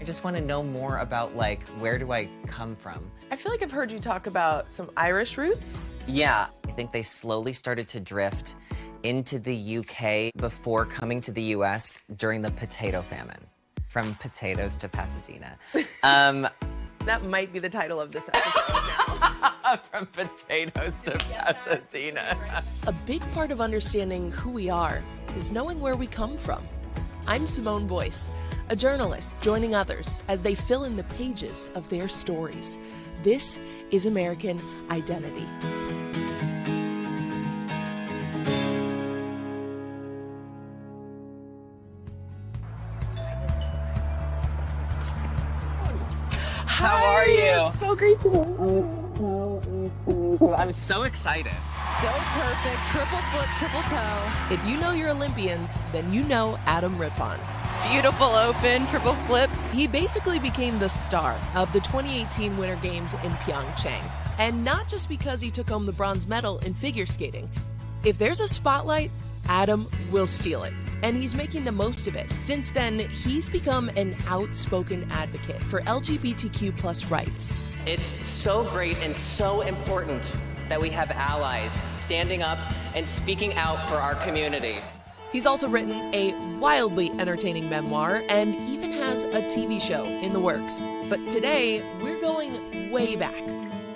I just want to know more about, like, where do I come from? I feel like I've heard you talk about some Irish roots. Yeah, I think they slowly started to drift into the UK before coming to the US during the potato famine. From potatoes to Pasadena. That might be the title of this episode now. From potatoes to Pasadena. A big part of understanding who we are is knowing where we come from. I'm Simone Boyce, a journalist joining others as they fill in the pages of their stories. This is American Identity. How are you? It's so great to meet you. I'm so excited. So perfect. Triple flip, triple toe. If you know your Olympians, then you know Adam Rippon. Beautiful open, triple flip. He basically became the star of the 2018 Winter Games in Pyeongchang. And not just because he took home the bronze medal in figure skating. If there's a spotlight, Adam will steal it. And he's making the most of it. Since then, he's become an outspoken advocate for LGBTQ plus rights. It's so great and so important that we have allies standing up and speaking out for our community. He's also written a wildly entertaining memoir and even has a TV show in the works. But today, we're going way back.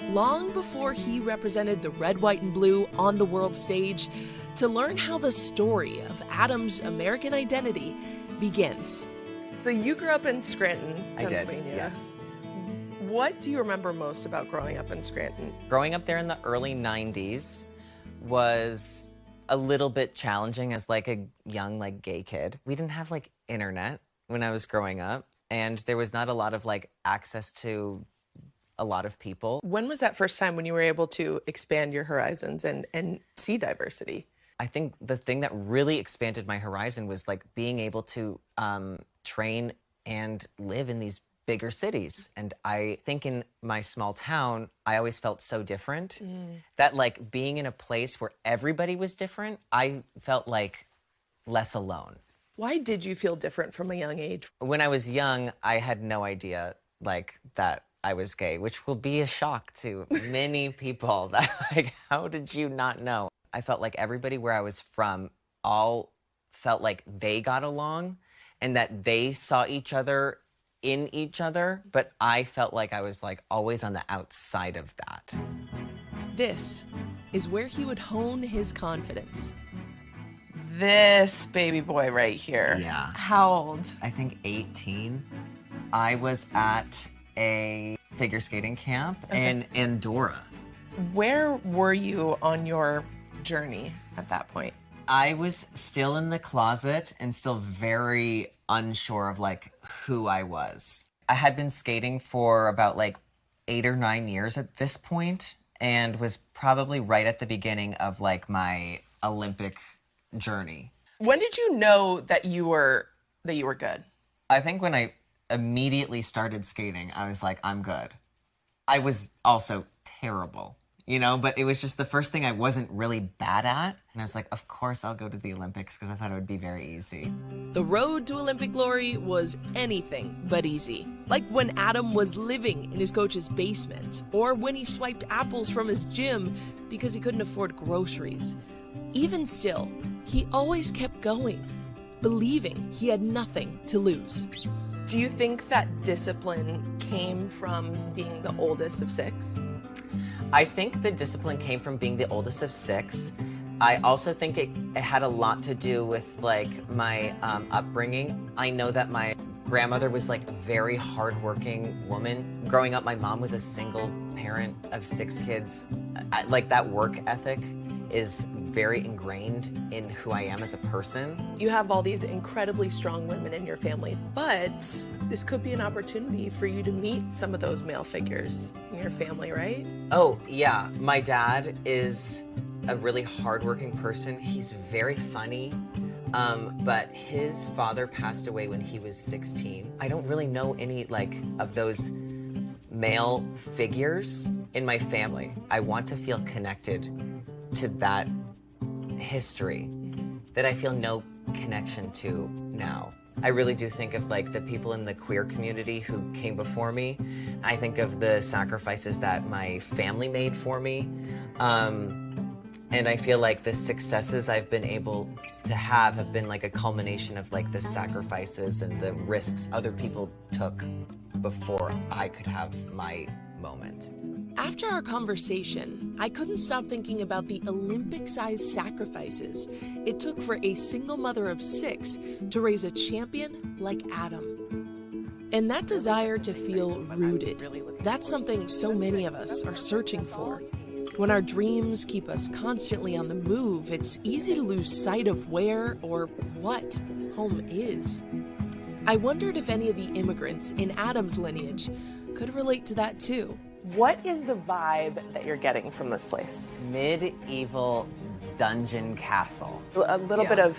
Long before he represented the red, white, and blue on the world stage, to learn how the story of Adam's American identity begins. So you grew up in Scranton, Pennsylvania. I did, yes. What do you remember most about growing up in Scranton? Growing up there in the early 90s was a little bit challenging as like a young gay kid. We didn't have internet when I was growing up, and there was not a lot of access to a lot of people. When was that first time when you were able to expand your horizons and see diversity? I think the thing that really expanded my horizon was being able to train and live in these bigger cities. And I think in my small town, I always felt so different that being in a place where everybody was different, I felt less alone. Why did you feel different from a young age? When I was young, I had no idea that I was gay, which will be a shock to many people. That how did you not know? I felt like everybody where I was from all felt like they got along and that they saw each other in each other, but I felt like I was always on the outside of that. This is where he would hone his confidence. This baby boy right here. Yeah. How old? I think 18. I was at a figure skating camp in Andorra. Where were you on your journey at that point? I was still in the closet and still very unsure of who I was. I had been skating for about 8 or 9 years at this point and was probably right at the beginning of my Olympic journey. When did you know that you were good? I think when I immediately started skating, I was like, I'm good. I was also terrible, but it was just the first thing I wasn't really bad at. And I was like, of course I'll go to the Olympics because I thought it would be very easy. The road to Olympic glory was anything but easy. Like when Adam was living in his coach's basement, or when he swiped apples from his gym because he couldn't afford groceries. Even still, he always kept going, believing he had nothing to lose. Do you think that discipline came from being the oldest of 6? I think the discipline came from being the oldest of 6. I also think it had a lot to do with my upbringing. I know that my grandmother was a very hardworking woman. Growing up, my mom was a single parent of 6 kids. That work ethic is very ingrained in who I am as a person. You have all these incredibly strong women in your family, but this could be an opportunity for you to meet some of those male figures in your family, right? Oh, yeah. My dad is a really hardworking person. He's very funny, but his father passed away when he was 16. I don't really know any of those male figures in my family. I want to feel connected to that history that I feel no connection to now. I really do think of like the people in the queer community who came before me. I think of the sacrifices that my family made for me. And I feel like the successes I've been able to have been like a culmination of like the sacrifices and the risks other people took before I could have my moment. After our conversation, I couldn't stop thinking about the Olympic-sized sacrifices it took for a single mother of 6 to raise a champion like Adam. And that desire to feel rooted, that's something so many of us are searching for. When our dreams keep us constantly on the move, it's easy to lose sight of where or what home is. I wondered if any of the immigrants in Adam's lineage could relate to that too. What is the vibe that you're getting from this place? Medieval dungeon castle. A little bit of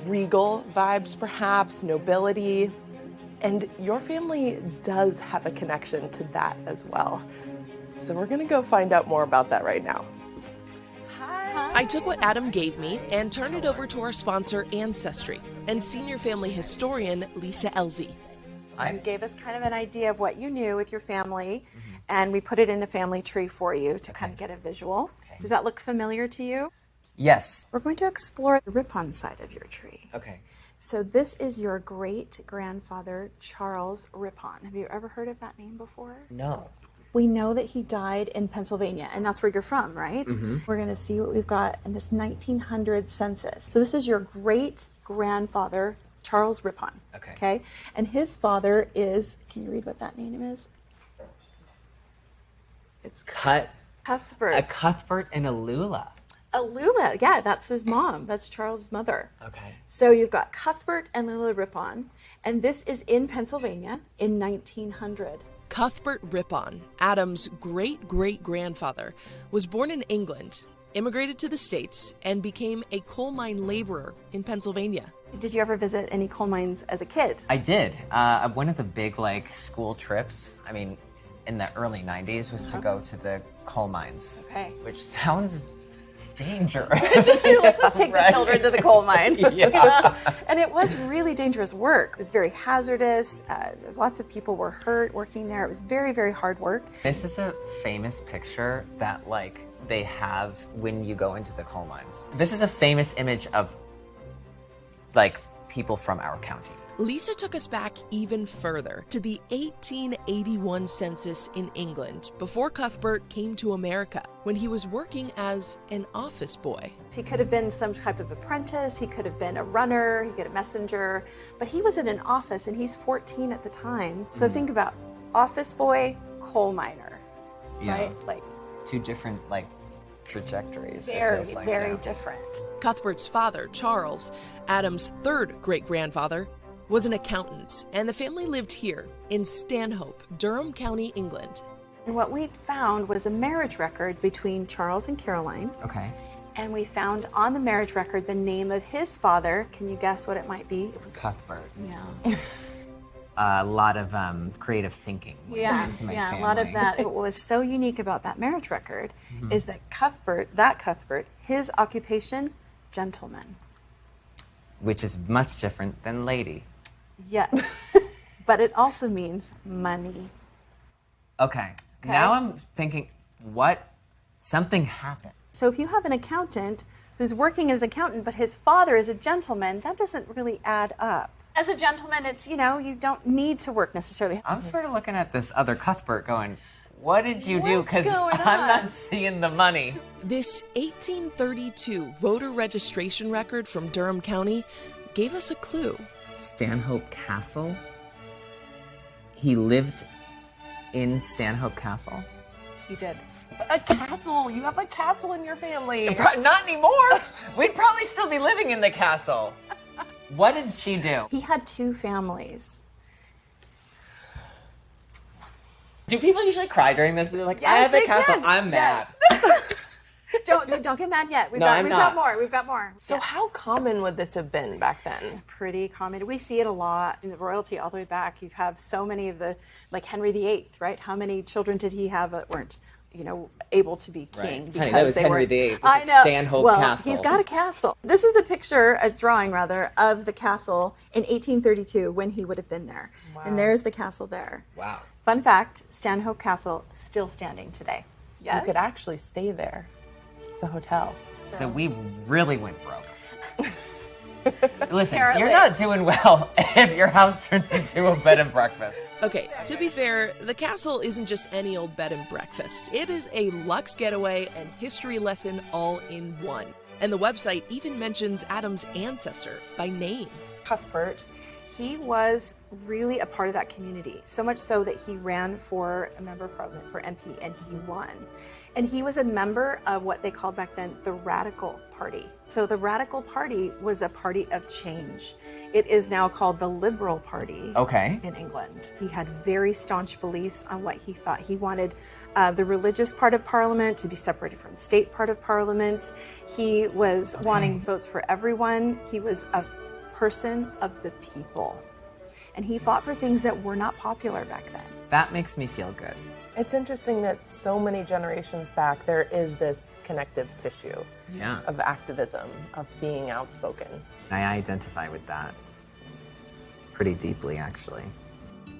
regal vibes, perhaps, nobility. And your family does have a connection to that as well. So we're gonna go find out more about that right now. Hi. I took what Adam gave me and turned it over to our sponsor, Ancestry, and senior family historian, Lisa Elzy. You gave us kind of an idea of what you knew with your family, and we put it in the family tree for you to kind of get a visual. Okay. Does that look familiar to you? Yes. We're going to explore the Rippon side of your tree. Okay. So this is your great-grandfather, Charles Rippon. Have you ever heard of that name before? No. We know that he died in Pennsylvania, and that's where you're from, right? We're going to see what we've got in this 1900 census. So this is your great-grandfather, Charles Rippon. Okay. And his father is, can you read what that name is? It's Cuthbert. Cuthbert. A Cuthbert and a Lula. A Lula, yeah, that's his mom. That's Charles' mother. Okay. So you've got Cuthbert and Lula Rippon, and this is in Pennsylvania in 1900. Cuthbert Rippon, Adam's great-great-grandfather, was born in England, immigrated to the States, and became a coal mine laborer in Pennsylvania. Did you ever visit any coal mines as a kid? I did. One of the big like school trips, I mean, in the early 90s was to go to the coal mines. Okay. Which sounds dangerous. Let's take the children to the coal mine. Yeah. And it was really dangerous work. It was very hazardous. Lots of people were hurt working there. It was very, very hard work. This is a famous picture that like they have when you go into the coal mines. This is a famous image of like people from our county. Lisa took us back even further to the 1881 census in England before Cuthbert came to America when he was working as an office boy. He could have been some type of apprentice, he could have been a runner, he could have been a messenger, but he was in an office and he's 14 at the time. So think about office boy, coal miner, right? Like two different like trajectories. Very different. Cuthbert's father, Charles, Adam's third great-grandfather, was an accountant, and the family lived here in Stanhope, Durham County, England. And what we found was a marriage record between Charles and Caroline. Okay. And we found on the marriage record the name of his father. Can you guess what it might be? It was Cuthbert. Yeah. A lot of creative thinking. Into my family. A lot of that. What was so unique about that marriage record is that Cuthbert, his occupation, gentleman. Which is much different than lady. Yes, but it also means money. Okay. Now I'm thinking, something happened. So if you have an accountant who's working as an accountant, but his father is a gentleman, that doesn't really add up. As a gentleman, it's, you don't need to work necessarily. I'm sort of looking at this other Cuthbert going, what did you do? Because going I'm on? not seeing the money. This 1832 voter registration record from Durham County gave us a clue. Stanhope Castle? He lived in Stanhope Castle? He did. A castle! You have a castle in your family. Not anymore! We'd probably still be living in the castle. What did she do? He had 2 families. Do people usually cry during this? They're like, Yes, I have a they castle, can. I'm mad. Yes. Don't get mad yet. We've got more. We've got more. So how common would this have been back then? Pretty common. We see it a lot in the royalty all the way back. You have so many of the, like Henry VIII, right? How many children did he have that weren't able to be king because Honey, that was they Henry were. VIII. I know. Stanhope well, Castle. he's got a castle. This is a drawing rather, of the castle in 1832 when he would have been there. Wow. And there's the castle there. Wow. Fun fact, Stanhope Castle still standing today. Yes? You could actually stay there. It's a hotel. So we really went broke. Listen, Apparently. you're not doing well if your house turns into a bed and breakfast. Okay, to be fair, the castle isn't just any old bed and breakfast. It is a luxe getaway and history lesson all in one. And the website even mentions Adam's ancestor by name. Cuthbert, he was really a part of that community, so much so that he ran for a member of parliament, for MP, and he won. And he was a member of what they called back then the Radical Party. So the Radical Party was a party of change. It is now called the Liberal Party in England. He had very staunch beliefs on what he thought. He wanted the religious part of Parliament to be separated from the state part of Parliament. He was wanting votes for everyone. He was a person of the people. And he fought for things that were not popular back then. That makes me feel good. It's interesting that so many generations back, there is this connective tissue of activism, of being outspoken. I identify with that pretty deeply, actually.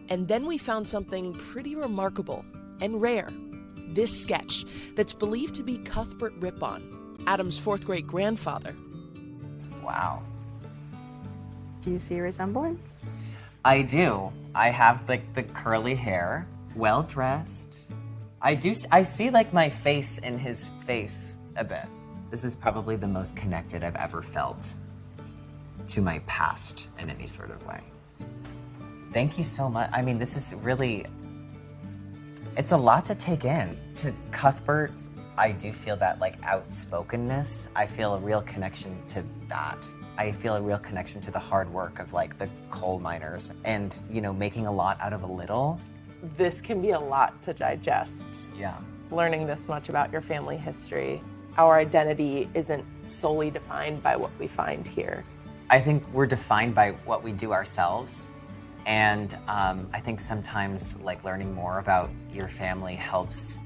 And then we found something pretty remarkable and rare. This sketch that's believed to be Cuthbert Rippon, Adam's fourth great grandfather. Wow. Do you see a resemblance? I do. I have like the curly hair, well dressed. I see like my face in his face a bit. This is probably the most connected I've ever felt to my past in any sort of way. Thank you so much. I mean, this is really, it's a lot to take in. To Cuthbert, I do feel that like outspokenness. I feel a real connection to that. I feel a real connection to the hard work of like the coal miners and, making a lot out of a little. This can be a lot to digest. Yeah. Learning this much about your family history. Our identity isn't solely defined by what we find here. I think we're defined by what we do ourselves. And I think sometimes like learning more about your family helps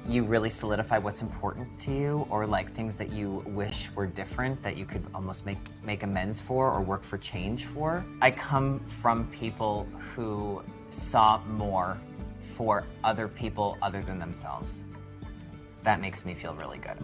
you really solidify what's important to you, or like things that you wish were different that you could almost make amends for or work for change for. I come from people who saw more for other people other than themselves. That makes me feel really good.